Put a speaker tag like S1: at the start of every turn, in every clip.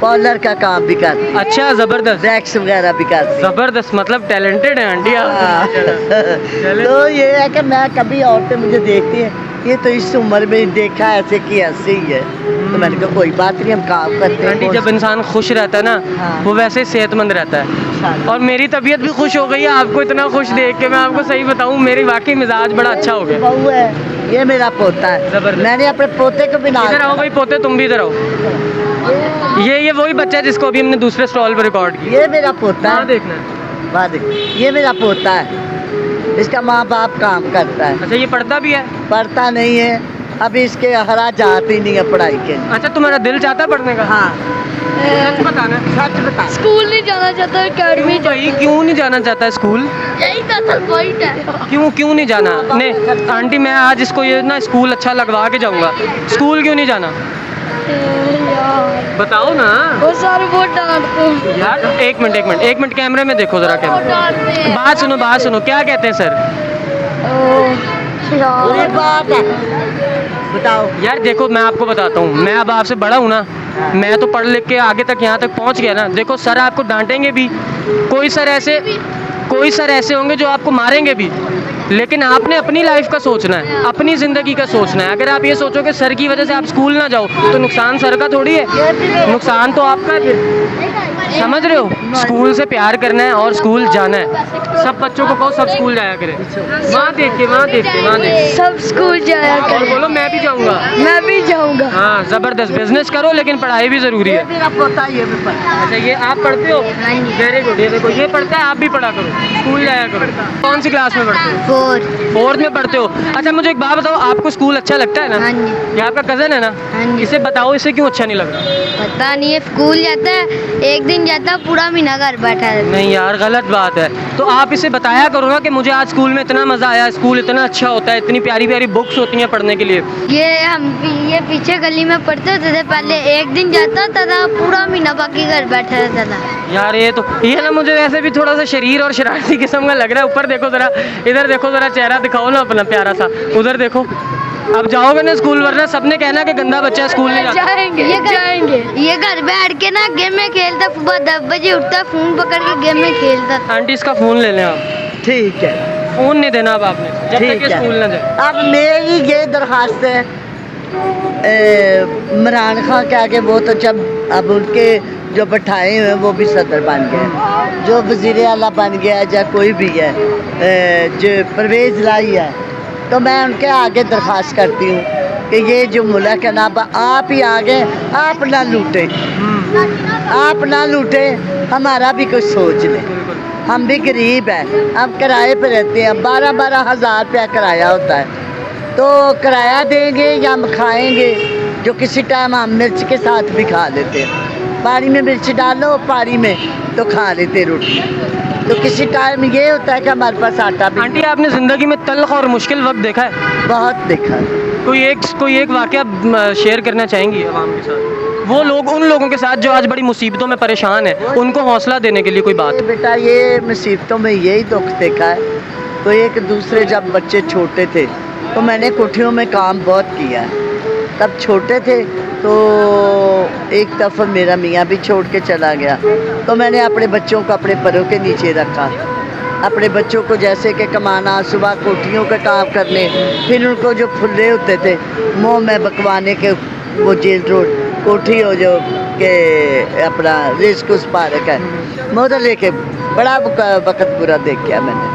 S1: Parlour का काम भी करती है,
S2: अच्छा, ज़बरदस्त
S1: वैक्स वगैरह भी करती है।
S2: ज़बरदस्त, मतलब टैलेंटेड है आंटी आप।
S1: हाँ। तो ये है कि मैं कभी औरतें मुझे देखती हैं, ये तो इस उम्र में देखा ऐसे कि ऐसे ही है, तो मैंने कहा कोई बात नहीं, हम काम करते
S2: आंटी
S1: हैं।
S2: जब इंसान खुश रहता है ना,
S1: हाँ।
S2: वो वैसे ही सेहतमंद रहता है। और मेरी तबीयत भी खुश हो गई है आपको इतना खुश देख के। मैं आपको सही बताऊं, मेरी वाकई मिजाज बड़ा अच्छा हो गया।
S1: बहू है, ये मेरा पोता है,
S2: जबरदस्त।
S1: मैंने अपने पोते को भी ना
S2: इधर आओ भाई पोते, तुम भी इधर आओ। ये वही बच्चा है जिसको अभी हमने दूसरे स्टॉल पर रिकॉर्ड किया।
S1: ये मेरा पोता
S2: हाँ
S1: है,
S2: देखना।
S1: वाह देख, ये मेरा पोता है, इसका माँ बाप काम करता है,
S2: अच्छा, ये पढ़ता भी है?
S1: पढ़ता नहीं है, अभी इसके हरा जाती नहीं है पढ़ाई के लिए।
S2: अच्छा, तुम्हारा दिल चाहता है पढ़ने का?
S1: हाँ,
S2: सच बताना।
S1: सच बता।
S3: स्कूल नहीं जाना चाहता, अकेडमी
S2: भाई क्यों नहीं जाना चाहता स्कूल?
S3: यही तो असल पॉइंट है।
S2: क्यों नहीं जाना? नहीं आंटी, मैं आज इसको ये ना स्कूल अच्छा लगवा के जाऊंगा। स्कूल क्यों नहीं जाना?
S3: यार
S2: बताओ ना
S3: वो सारे बहुत डांटते हैं।
S2: यार। एक मिनट कैमरे में देखो जरा,
S3: बहुत
S2: कैमरा।
S3: डांटते हैं।
S2: बात सुनो, क्या कहते हैं सर?
S1: ये
S3: यार
S1: बात है, बताओ।
S2: यार देखो, मैं आपको बताता हूँ, मैं अब आपसे बड़ा हूँ ना, मैं तो पढ़ लिख के आगे तक यहाँ तक पहुँच गया ना। देखो सर आपको डांटेंगे भी, कोई सर ऐसे होंगे जो आपको मारेंगे भी, लेकिन आपने अपनी लाइफ का सोचना है, अपनी ज़िंदगी का सोचना है। अगर आप ये सोचोगे सर की वजह से आप स्कूल ना जाओ, तो नुकसान सर का थोड़ी है, नुकसान तो आपका है फिर। समझ रहे हो? स्कूल से प्यार करना है और स्कूल जाना है। सब बच्चों को कहो सब स्कूल जाया करें। वहाँ देख के
S3: सब स्कूल जाया
S2: और
S3: कर।
S2: बोलो मैं भी जाऊँगा।
S3: मैं भी जाऊंगा।
S2: हाँ, ज़बरदस्त। बिजनेस करो लेकिन पढ़ाई भी ज़रूरी
S1: ये
S2: है।
S1: मेरा पोता, ये भी पढ़ता है।
S2: अच्छा, ये आप पढ़ते हो?
S3: हाँ जी।
S2: Very good. ये देखो, ये पढ़ता है, आप भी पढ़ा करो, स्कूल जाया करो। कौन सी क्लास में पढ़ते हो? 4th में पढ़ते हो? अच्छा, मुझे एक बात बताओ, आपको स्कूल अच्छा लगता है ना?
S3: हाँ जी।
S2: ये आपका कज़न है ना?
S3: हाँ जी।
S2: इसे बताओ, इसे क्यों अच्छा नहीं लग रहा?
S3: पता नहीं है, स्कूल जाता है, एक दिन जाता है, पूरा महीना घर बैठा रहता
S2: नहीं यार, गलत बात है। तो आप इसे बताया करो ना कि मुझे आज स्कूल में इतना मज़ा आया, स्कूल इतना अच्छा होता है, इतनी प्यारी प्यारी बुक्स होती हैं पढ़ने के लिए।
S3: ये पीछे गली में पढ़ते होते थे पहले, एक दिन जाता होता था, पूरा महीना बाकी घर बैठा रहता था।
S2: यार ये ना मुझे वैसे भी थोड़ा सा शरीर और शरारती किस्म का लग रहा है। ऊपर देखो ज़रा, इधर देखो ज़रा, चेहरा दिखाओ ना अपना प्यारा सा, उधर देखो। अब जाओगे ना स्कूल, वरना सबने कहना कि गंदा बच्चा स्कूल नहीं जाता।
S3: जाएंगे। ये घर बैठ के ना गेम में खेलता, सुबह 10 बजे उठता, फोन पकड़ के गेम में खेलता था।
S2: आंटी इसका फ़ोन ले लें आप।
S1: ठीक है,
S2: फ़ोन नहीं देना अब आपने, जब
S1: ठीक
S2: तक ये
S1: है।
S2: स्कूल ना जाए।
S1: अब मेरी ये दरख्वास्त है इमरान खान के आगे, वो तो जब अब उनके जो बैठाए हुए हैं वो भी सदर बन गए, जो वज़ीर आला बन गया है, या कोई भी है, जो परवेज़ लाई है, तो मैं उनके आगे दरख्वास्त करती हूँ कि ये जो मुल्क है ना, अब आप ही आगे, आप ना लूटें, आप ना लूटें, हमारा भी कुछ सोच लें। हम भी गरीब हैं, हम किराए पे रहते हैं, 12-12 हज़ार रुपया किराया होता है, तो किराया देंगे या हम खाएंगे, जो किसी टाइम हम मिर्च के साथ भी खा लेते हैं। पानी में मिर्च डालो, पानी में तो खा लेते रोटी। तो किसी टाइम ये होता है कि हमारे पास आटा भी।
S2: आंटी आपने ज़िंदगी में तल्ख और मुश्किल वक्त देखा है?
S1: बहुत देखा।
S2: कोई एक वाक़या शेयर करना चाहेंगी आवाम के साथ? वो लोग, उन लोगों के साथ जो आज बड़ी मुसीबतों में परेशान है, उनको हौसला देने के लिए कोई बात?
S1: बेटा, ये मुसीबतों में यही दुख देखा है। तो एक दूसरे, जब बच्चे छोटे थे तो मैंने कोठियों में काम बहुत किया है। तब छोटे थे तो एक दफ़ा मेरा मियाँ भी छोड़ के चला गया, तो मैंने अपने बच्चों को अपने पैरों के नीचे रखा। अपने बच्चों को जैसे कि कमाना, सुबह कोठियों का काम करने, फिर उनको जो फुल्ले होते थे मुँह में बकवाने के, वो जेल रोड कोठी हो जो के अपना रेस्कुस पार्क है, मैं उधर लेके बड़ा वक़्त बुरा देख गया मैंने।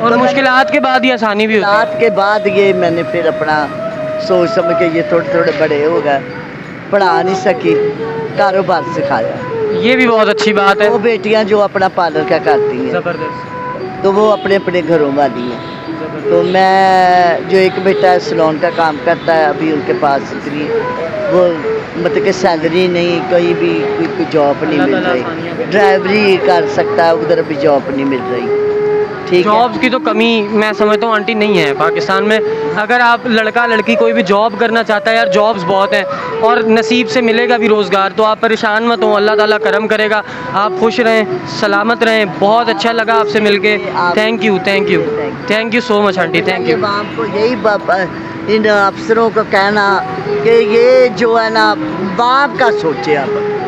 S2: और मुश्किलात के बाद ही आसानी भी होती है।
S1: रात के बाद ये मैंने फिर अपना सोच समझ के, ये थोड़े थोड़े बड़े हो गए, पढ़ा नहीं सकी, कारोबार सिखाया।
S2: ये भी बहुत अच्छी बात है।
S1: वो बेटियां जो अपना पार्लर का करती हैं,
S2: ज़बरदस्त।
S1: तो वो अपने अपने घरों वाली हैं। तो मैं, जो एक बेटा सैलून का काम करता है, अभी उनके पास इतनी वो मतलब कि सैलरी नहीं, कहीं भी कोई जॉब नहीं मिल रही, ड्राइवरी कर सकता है, उधर भी जॉब नहीं मिल रही। ठीक है,
S2: जॉब्स की तो कमी मैं समझता हूँ आंटी नहीं है पाकिस्तान में। अगर आप लड़का लड़की कोई भी जॉब करना चाहता है, यार जॉब्स बहुत हैं और नसीब से मिलेगा भी रोज़गार, तो आप परेशान मत हो, अल्लाह ताला करम करेगा। आप खुश रहें, सलामत रहें। बहुत अच्छा लगा आपसे मिलके। Thank you so much aunty, thank you.
S1: आपको यही इन अफसरों को कहना कि ये जो है ना, बाप का सोचे आप।